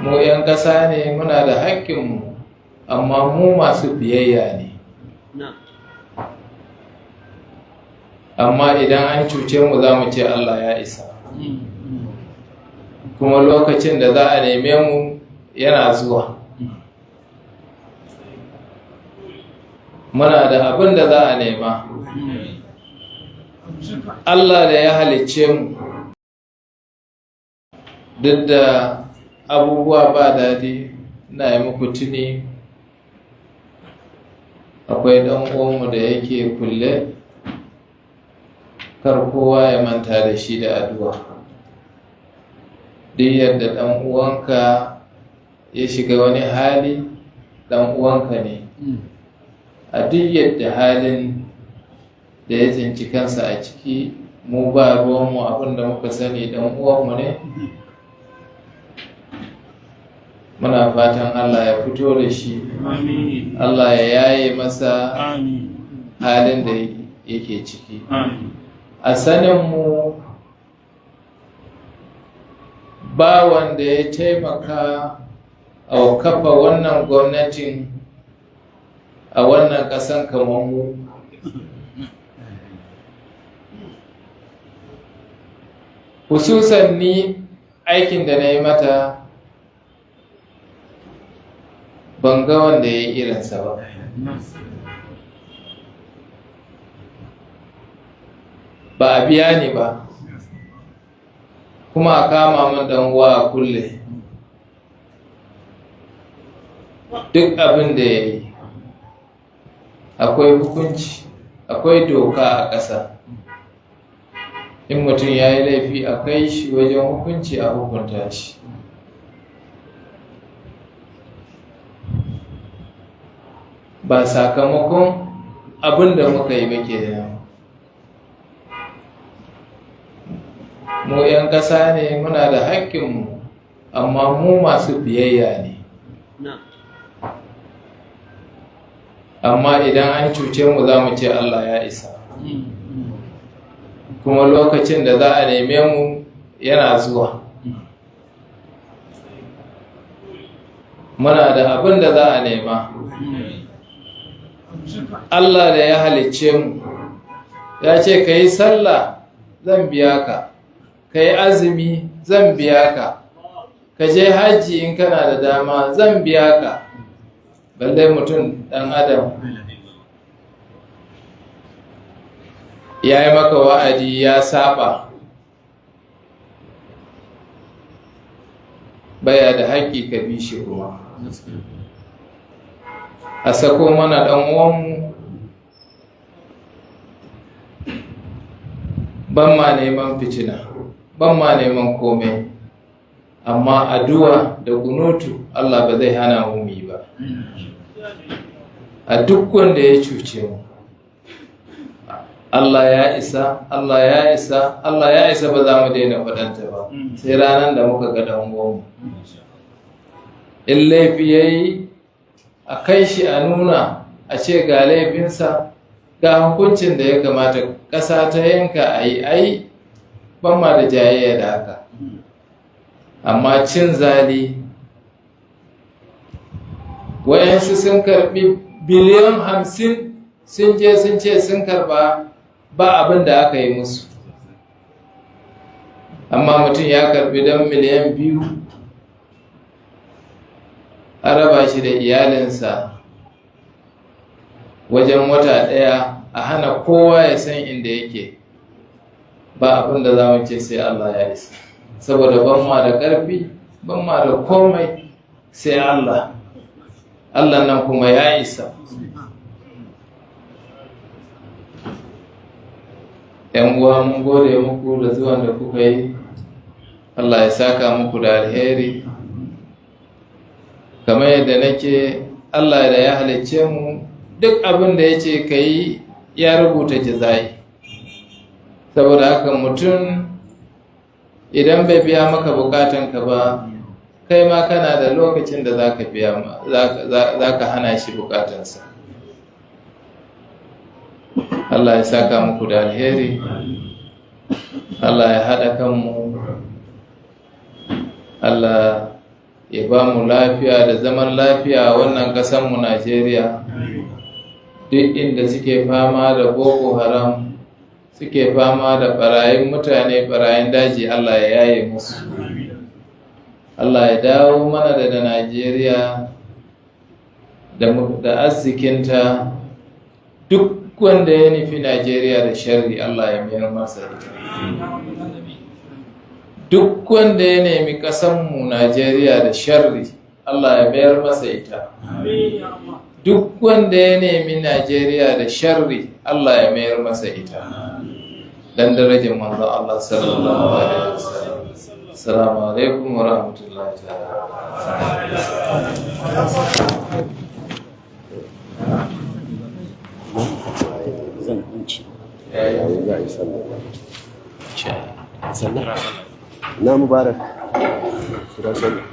mu 'yan ƙasa ne, muna da haƙƙinmu, amma mu masu biyayya ne. Amma idan an cuce mu za mu ce Allah ya isa, kuma lokacin da za a neme mu yana zuwa. Muna da abin da za a nema. Allah da ya halicce mu, duk da abubuwa ba daɗi, na yi muku tuni akwai ɗan uwanmu da yake kulle, kar kowa ya manta da shi da addu'a. Duk yadda ɗan uwanka ya shiga wani hali, ɗan uwanka ne. A duk yadda halin da ya tsinci kansa a ciki, mu ba ruwanmu, abinda muka sani ɗan uwanmu ne. Muna fatan Allah ya fito da shi, Allah ya yaye masa halin da yake ciki. A saninmu ba wanda ya taimaka a kafa wannan gwamnatin a wannan ƙasan kamar mu. Hususan ni aikin da na yi mata ban ga wanda ya yi irinsa ba. Ba a biya ni ba, kuma a kama min dan uwa a kulle. Duk abin da ya yi akwai hukunci, akwai doka a ƙasa. In mutum ya yi laifi a kai shi wajen hukunci, a hukunta shi. Ba sakamakon abin da muka yi ba kenan. Mu 'yan ƙasa ne, muna da haƙƙinmu, amma mu masu biyayya ne. Amma idan an cuce mu za mu ce Allah ya isa, kuma lokacin da za a neme mu yana zuwa. Muna da abin da za a nema. Allah da ya halicce mu ya ce ka yi sallah zan biya ka, ka yi azumi zan biya ka, ka je hajji in kana da dama zan biya ka. Balle mutum ɗan adam ya yi maka wa'adi ya saba, baya da haƙƙi ka bi shi kuma. A sako mana ɗan uwanmu, ban ma neman fitina, ban ma neman komai, amma addu'a da kunutu Allah ba zai hana mu yi ba. A duk wanda ya cuce mu, Allah ya isa, Allah ya isa, Allah ya isa, ba za mu daina faɗanta ba sai ranar da muka ga ɗan uwanmu. In laifi ya yi, a kai shi a nuna, a ce ga laifinsa, ga hukuncin da ya kamata ƙasa ta yanka a yi, ban ma da jayayya da haka. Amma cin zali, wayansu sun karɓi biliyan 50 sun je sun ce sun karɓa, ba abin da aka yi musu. Amma mutum ya karɓi don miliyan 2, a raba shi da iyalinsa wajen wata ɗaya, a hana kowa ya san inda yake. Ba abin da za mu ce sai Allah ya isa, saboda ban ma da ƙarfi, ban ma da komai sai Allah. Allah nan kuma ya isa. ‘Yan uwa, mun gode muku da zuwan da kuka yi, Allah ya saka muku da alheri. Kamar yadda nake, Allah da ya halicce mu, duk abin da ya ce ka yi ya rubuta jaza'i. Saboda haka mutum idan bai biya maka bukatanka ba, kai ma kana da lokacin da za ka hana shi bukatansa. Allah ya saka muku da alheri, Allah ya haɗa kanmu, Allah ya ba mu lafiya da zaman lafiya a wannan ƙasanmu Najeriya. Duk inda suke fama da Boko Haram, suke fama da ɓarayin mutane, ɓarayin daji, Allah ya yaye musu. Allah ya dawo mana da Najeriya da arzikinta. Duk wanda ya nufi Najeriya da sharri, Allah ya mayar masa ita. Duk wanda ya nemi ƙasanmu Najeriya da sharri, Allah ya mayar masa ita. Duk wanda ya nemi Najeriya da sharri, Allah ya mayar masa ita. Dan darajar manzon Allah sallallahu alaihi wasallam. Assalamu alaikum wa rahmatullahi ta'ala. Zan kunci. Za a yi sallah. Na mubarak. Kira sallah.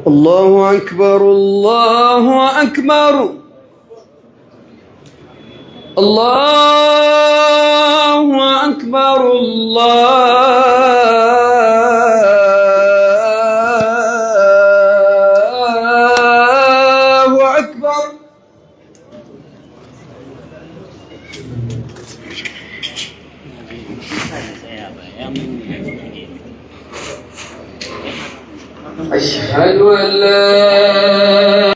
الله أكبر الله أكبر الله أكبر الله أكبر أشهد أن لا